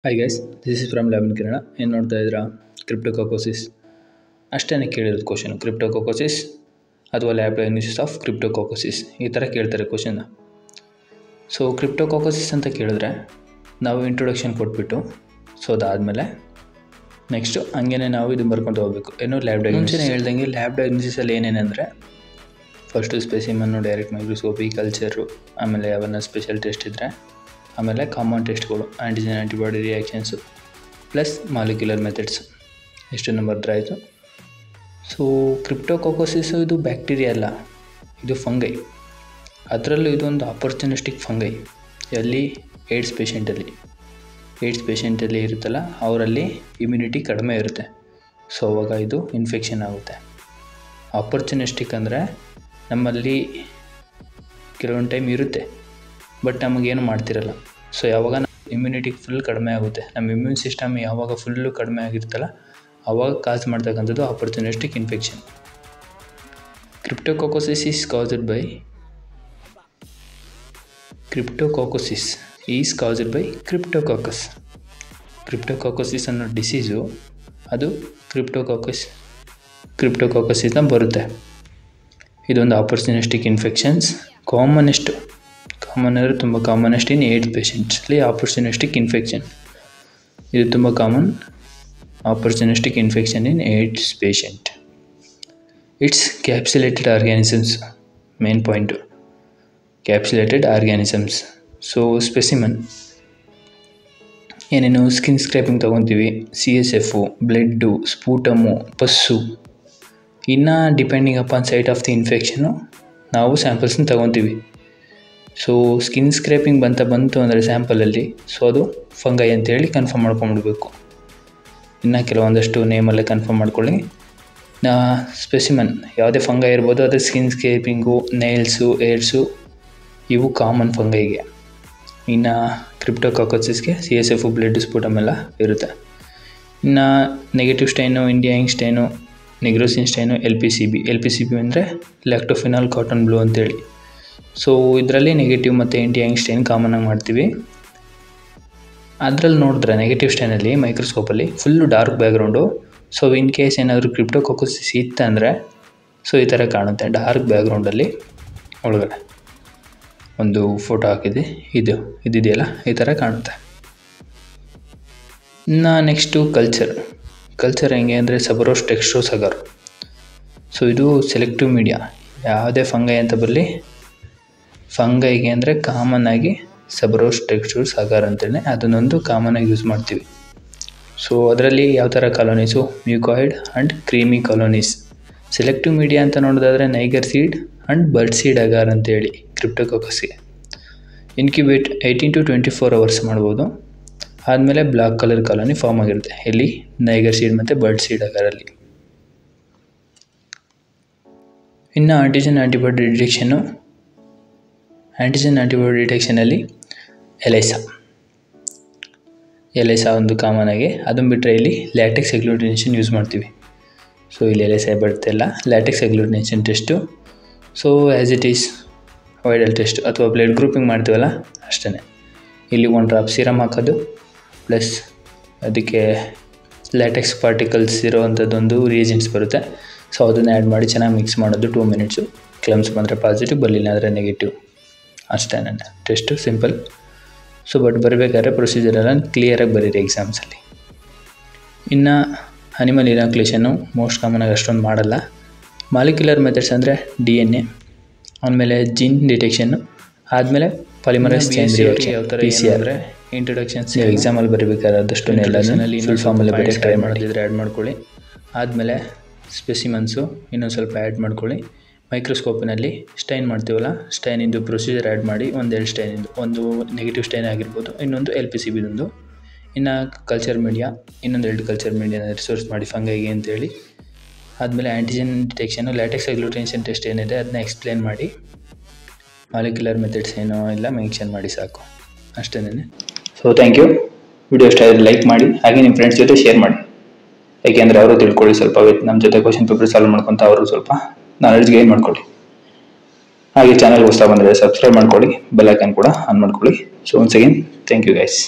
Hi guys, this is from Lavin Kirana. ಏನು ನೋಡ್ತಾ ಇದ್ದೀರಾ ಕ್ರಿಪ್ಟೋಕಾಕೋಸಿಸ್ ಅಷ್ಟೇ ಕೇಳಿರೋದು ಕ್ವಶನ್ ಕ್ರಿಪ್ಟೋಕಾಕೋಸಿಸ್ ಅಥವಾ ಲ್ಯಾಬ್ ಡಯಾಗ್ನೋಸಿಸ್ ಆಫ್ ಕ್ರಿಪ್ಟೋಕಾಕೋಸಿಸ್ ಈ ಥರ ಕೇಳ್ತಾರೆ ಕ್ವಶನ್ನ. ಸೊ ಕ್ರಿಪ್ಟೋಕಾಕೋಸಿಸ್ ಅಂತ ಕೇಳಿದ್ರೆ ನಾವು ಇಂಟ್ರೊಡಕ್ಷನ್ ಕೊಟ್ಬಿಟ್ಟು ಸೊ ಅದಾದಮೇಲೆ ನೆಕ್ಸ್ಟು ಹಂಗೇ ನಾವು ಇದು ಬರ್ಕೊಂಡು ಹೋಗಬೇಕು. ಏನು ಲ್ಯಾಬ್ ಡಯಾಗ್ನೋಸಿಸ್ ಹೇಳ್ದಂಗೆ ಲ್ಯಾಬ್ ಡಯಾಗ್ನೋಸಿಸಲ್ಲಿ ಏನೇನೆಂದರೆ first specimen direct microscopy culture, ಆಮೇಲೆ ಯಾವನ್ನ ಸ್ಪೆಷಲ್ ಟೆಸ್ಟ್ ಇದ್ದರೆ, ಆಮೇಲೆ ಕಾಮನ್ ಟೆಸ್ಟ್ಗಳು antigen antibody reactions plus molecular methods ಇಷ್ಟನ್ನು ಬರೆದ್ರಾಯಿತು. ಸೊ ಕ್ರಿಪ್ಟೋಕಾಕೋಸಿಸು ಇದು ಬ್ಯಾಕ್ಟೀರಿಯಾ ಅಲ್ಲ, ಇದು ಫಂಗೈ. ಅದರಲ್ಲೂ ಇದೊಂದು ಆಪರ್ಚುನಿಸ್ಟಿಕ್ ಫಂಗೈ. ಎಲ್ಲಿ ಏಡ್ಸ್ ಪೇಷೆಂಟಲ್ಲಿ ಇರುತ್ತಲ್ಲ ಅವರಲ್ಲಿ ಇಮ್ಯುನಿಟಿ ಕಡಿಮೆ ಇರುತ್ತೆ. ಸೊ ಅವಾಗ ಇದು ಇನ್ಫೆಕ್ಷನ್ ಆಗುತ್ತೆ. ಆಪರ್ಚುನಿಸ್ಟಿಕ್ ಅಂದರೆ ನಮ್ಮಲ್ಲಿ ಕೆಲವೊಂದು ಟೈಮ್ ಇರುತ್ತೆ ಬಟ್ ನಮಗೇನು ಮಾಡ್ತಿರಲ್ಲ. ಸೊ ಯಾವಾಗ ಇಮ್ಯುನಿಟಿ ಫುಲ್ ಕಡಿಮೆ ಆಗುತ್ತೆ, ನಮ್ಮ ಇಮ್ಯೂನ್ ಸಿಸ್ಟಮ್ ಯಾವಾಗ ಫುಲ್ಲು ಕಡಿಮೆ ಆಗಿರುತ್ತಲ್ಲ ಆವಾಗ ಕಾಸ್ ಮಾಡ್ತಕ್ಕಂಥದ್ದು opportunistic infection. Cryptococcosis is caused by cryptococcus. Cryptococcosis ಅನ್ನೋ ಡಿಸೀಸು ಅದು ಕ್ರಿಪ್ಟೋಕಾಕೋಸಿಸ್ನ ಬರುತ್ತೆ. ಇದೊಂದು ಆಪರ್ಚುನಿಸ್ಟಿಕ್ ಇನ್ಫೆಕ್ಷನ್ಸ್. ಕಾಮನ್ ತುಂಬ ಕಾಮನೆಸ್ಟ್ ಇನ್ ಏಡ್ಸ್ ಪೇಷೆಂಟ್ಸಲ್ಲಿ ಆಪರ್ಚುನಿಸ್ಟಿಕ್ ಇನ್ಫೆಕ್ಷನ್. ಇದು ತುಂಬ common opportunistic infection in AIDS patient. It's capsulated organisms, main point capsulated organisms. So specimen ಏನೇನು ಸ್ಕಿನ್ ಸ್ಕ್ರ್ಯಾಪಿಂಗ್ ತೊಗೊತೀವಿ, CSF, ಬ್ಲಡ್ಡು, ಸ್ಪೂಟಮು, ಪಸ್ಸು. ಇನ್ನು depending upon site of the infection ನಾವು ಸ್ಯಾಂಪಲ್ಸ್ನ ತೊಗೊತೀವಿ. So skin scraping ಬಂತು ಅಂದರೆ ಸ್ಯಾಂಪಲಲ್ಲಿ ಸೊ ಅದು ಫಂಗೈ ಅಂತೇಳಿ ಕನ್ಫರ್ಮ್ ಮಾಡ್ಕೊಂಬಿಡ್ಬೇಕು. ಇನ್ನು ಕೆಲವೊಂದಷ್ಟು ನೇಮಲ್ಲೇ ಕನ್ಫರ್ಮ್ ಮಾಡ್ಕೊಳ್ಳಿ. ಸ್ಪೆಸಿಮನ್ ಯಾವುದೇ ಫಂಗೈ ಇರ್ಬೋದು, ಅದು ಸ್ಕಿನ್ ಸ್ಕ್ರ್ಯಾಪಿಂಗು, ನೈಲ್ಸು, ಏರ್ಸು ಇವು ಕಾಮನ್ ಫಂಗೈಗೆ. ಇನ್ನು ಕ್ರಿಪ್ಟೋಕಾಕೋಸಿಸ್ಗೆ CSF, ಬ್ಲಡ್, ಸ್ಪೂಟಮ್ ಎಲ್ಲ ಇರುತ್ತೆ. ಇನ್ನು negative stain, India ink stain, nigrosin stain, LPCB ಅಂದರೆ ಲ್ಯಾಕ್ಟೋಫಿನಾಲ್ ಕಾಟನ್ ಬ್ಲೂ ಅಂತೇಳಿ. ಸೊ ಇದರಲ್ಲಿ ನೆಗೆಟಿವ್ ಮತ್ತು ಇಂಡಿಯಾ ಇಂಕ್ ಸ್ಟೈನ್ ಕಾಮನಾಗಿ ಮಾಡ್ತೀವಿ. ಅದರಲ್ಲಿ ನೋಡಿದ್ರೆ ನೆಗೆಟಿವ್ ಸ್ಟೈನಲ್ಲಿ ಮೈಕ್ರೋಸ್ಕೋಪಲ್ಲಿ full dark background. So in case ಏನಾದರೂ ಕ್ರಿಪ್ಟೋಕಾಕೋಸಿಸ್ ಇತ್ತಂದರೆ ಸೊ ಈ ಥರ ಕಾಣುತ್ತೆ ಡಾರ್ಕ್ ಬ್ಯಾಕ್ಗ್ರೌಂಡಲ್ಲಿ. ಒಳಗಡೆ ಒಂದು ಫೋಟೋ ಹಾಕಿದೆ, ಇದಿದೆಯಲ್ಲ ಈ ಥರ ಕಾಣುತ್ತೆ. ಇನ್ನು ನೆಕ್ಸ್ಟು ಕಲ್ಚರ್ ಹೆಂಗೆ ಅಂದರೆ ಸಬರೋಸ್ ಟೆಕ್ಸ್ಟ್ರೋಸ್ ಅಗಾರ್. ಸೊ ಇದು ಸೆಲೆಕ್ಟಿವ್ ಮೀಡಿಯಾ. ಯಾವುದೇ ಫಂಗೈ ಅಂತ ಬರಲಿ, ಫಂಗೈಗೆ ಅಂದರೆ ಕಾಮನ್ನಾಗಿ ಸಬರೋಸ್ ಟೆಕ್ಸ್ಟ್ರೋಸ್ ಅಗಾರ್ ಅಂತೇಳಿ ಅದನ್ನೊಂದು ಕಾಮನಾಗಿ ಯೂಸ್ ಮಾಡ್ತೀವಿ. ಸೊ ಅದರಲ್ಲಿ ಯಾವ ಥರ colonies, mucoid and creamy colonies. Selective media ಅಂತ ನೋಡೋದಾದರೆ niger seed and bird seed agar ಅಂತೇಳಿ ಕ್ರಿಪ್ಟೋಕಾಕಸ್ಗೆ. ಇನ್ಕ್ಯುಬೇಟ್ 18 to 24 hours ಮಾಡ್ಬೋದು. ಆದಮೇಲೆ ಬ್ಲ್ಯಾಕ್ ಕಲರ್ ಕಾಲೋನಿ ಫಾರ್ಮ್ ಆಗಿರುತ್ತೆ ಎಲ್ಲಿ ನೈಗರ್ ಸೀಡ್ ಮತ್ತು ಬರ್ಡ್ ಸೀಡ್ ಅಗಾರಲ್ಲಿ. ಇನ್ನು ಆ್ಯಂಟಿಜನ್ ಆ್ಯಂಟಿಬಾಡಿ ಡಿಟೆಕ್ಷನಲ್ಲಿ ಎಲೈಸಾ ಒಂದು ಕಾಮನಾಗಿ. ಅದನ್ನು ಬಿಟ್ಟರೆ ಇಲ್ಲಿ ಲ್ಯಾಟೆಕ್ಸ್ ಅಗ್ಲೂಟಿನೇಷನ್ ಯೂಸ್ ಮಾಡ್ತೀವಿ. ಸೊ ಇಲ್ಲಿ ಎಲೈಸಾ ಬರುತ್ತೆಲ್ಲ latex agglutination test. So as it is Widal test ಅಥವಾ ಬ್ಲಡ್ ಗ್ರೂಪಿಂಗ್ ಮಾಡ್ತೀವಲ್ಲ ಅಷ್ಟೇ. ಇಲ್ಲಿ 1 ಡ್ರಾಪ್ ಸೀರಮ್ ಹಾಕೋದು ಪ್ಲಸ್ ಅದಕ್ಕೆ ಲ್ಯಾಟೆಕ್ಸ್ ಪಾರ್ಟಿಕಲ್ಸ್ ಇರೋವಂಥದ್ದೊಂದು ರಿಯೇಜೆಂಟ್ಸ್ ಬರುತ್ತೆ. ಸೊ ಅದನ್ನು ಆ್ಯಡ್ ಮಾಡಿ ಚೆನ್ನಾಗಿ ಮಿಕ್ಸ್ ಮಾಡೋದು 2 minutes. ಕ್ಲಮ್ಸ್ ಬಂದರೆ ಪಾಸಿಟಿವ್, ಬರಲಿಲ್ಲ ಅಂದರೆ ನೆಗೆಟಿವ್. ಅಷ್ಟೇ ನನ್ನ ಟೆಸ್ಟು, ಸಿಂಪಲ್. ಸೊ ಬಟ್ ಬರಬೇಕಾದ್ರೆ ಪ್ರೊಸೀಜರೆಲ್ಲ ಕ್ಲಿಯರಾಗಿ ಬರೀರಿ ಎಕ್ಸಾಮ್ಸಲ್ಲಿ. ಇನ್ನು ಅನಿಮಲ್ ಇನಾಕ್ಯುಲೇಷನ್ನು ಮೋಸ್ಟ್ ಕಾಮನಾಗಿ ಅಷ್ಟೊಂದು ಮಾಡಲ್ಲ. ಮಾಲಿಕ್ಯುಲರ್ ಮೆಥಡ್ಸ್ ಅಂದರೆ DNA, ಆಮೇಲೆ ಜೀನ್ ಡಿಟೆಕ್ಷನ್ನು, ಆದಮೇಲೆ ಪಾಲಿಮರೈಸ್ ಚೈನ್ ರಿಯಾಕ್ಷನ್, ಯಾವ ಥರ PCR ಇಂಟ್ರೊಡಕ್ಷನ್ಸ್ ಎಕ್ಸಾಮಲ್ಲಿ ಬರಬೇಕಾದ್ರೆ ಆದಷ್ಟು ಎಲ್ಲನಲ್ಲಿ ಫುಲ್ ಫಾರ್ಮಲ್ಲಿ ಬೇರೆ ಟ್ರೈ ಮಾಡೋದಿದ್ರೆ ಆ್ಯಡ್ ಮಾಡ್ಕೊಳ್ಳಿ. ಆದಮೇಲೆ ಸ್ಪೆಸಿಮನ್ಸು ಇನ್ನೊಂದು ಸ್ವಲ್ಪ ಆ್ಯಡ್ ಮಾಡ್ಕೊಳ್ಳಿ. ಮೈಕ್ರೋಸ್ಕೋಪಿನಲ್ಲಿ ಸ್ಟೈನ್ ಮಾಡ್ತೀವಲ್ಲ, ಸ್ಟೈನಿಂದು ಪ್ರೊಸೀಜರ್ ಆ್ಯಡ್ ಮಾಡಿ. 1-2 ಸ್ಟೈನಿಂದು, ಒಂದು ನೆಗೆಟಿವ್ ಸ್ಟೈನ್ ಆಗಿರ್ಬೋದು, ಇನ್ನೊಂದು LPCBದೊಂದು. ಇನ್ನು ಕಲ್ಚರ್ ಮೀಡಿಯಾ, ಇನ್ನೊಂದು 2 ಕಲ್ಚರ್ ಮೀಡಿಯಾನ ರಿಸೋರ್ಸ್ ಮಾಡಿ ಫಂಗೈಗೆ ಅಂತೇಳಿ. ಆದಮೇಲೆ ಆ್ಯಂಟಿಜನ್ ಡಿಟೆಕ್ಷನು, ಲ್ಯಾಟೆಕ್ಸ್ ಅಗ್ಲೂಟಿನೇಷನ್ ಟೆಸ್ಟ್ ಏನಿದೆ ಅದನ್ನ ಎಕ್ಸ್ಪ್ಲೇನ್ ಮಾಡಿ, ಮಾಲಿಕ್ಯುಲರ್ ಮೆಥಡ್ಸ್ ಏನೋ ಎಲ್ಲ ಮೆನ್ಷನ್ ಮಾಡಿ ಸಾಕು, ಅಷ್ಟೇನೆ. So thank you. ವಿಡಿಯೋ ಇಷ್ಟ ಆದರೆ ಲೈಕ್ ಮಾಡಿ, ಹಾಗೆ ನಿಮ್ಮ ಫ್ರೆಂಡ್ಸ್ ಜೊತೆ ಶೇರ್ ಮಾಡಿ. ಯಾಕೆಂದರೆ ಅವರು ತಿಳ್ಕೊಳ್ಳಿ, ಸ್ವಲ್ಪ ನಮ್ಮ ಜೊತೆ ಕ್ವಶನ್ ಪೇಪರ್ ಸಾಲ್ವ್ ಮಾಡ್ಕೊತ ಅವರು ಸ್ವಲ್ಪ ನಾಲೆಡ್ಜ್ ಗೈನ್ ಮಾಡ್ಕೊಳ್ಳಿ. ಹಾಗೆ ಚಾನಲ್ ಹೊಸದಾಗಿ ಬಂದರೆ ಸಬ್ಸ್ಕ್ರೈಬ್ ಮಾಡ್ಕೊಳ್ಳಿ, ಬೆಲ್ ಐಕಾನ್ ಕೂಡ ಆನ್ ಮಾಡ್ಕೊಳ್ಳಿ. So once again thank you guys.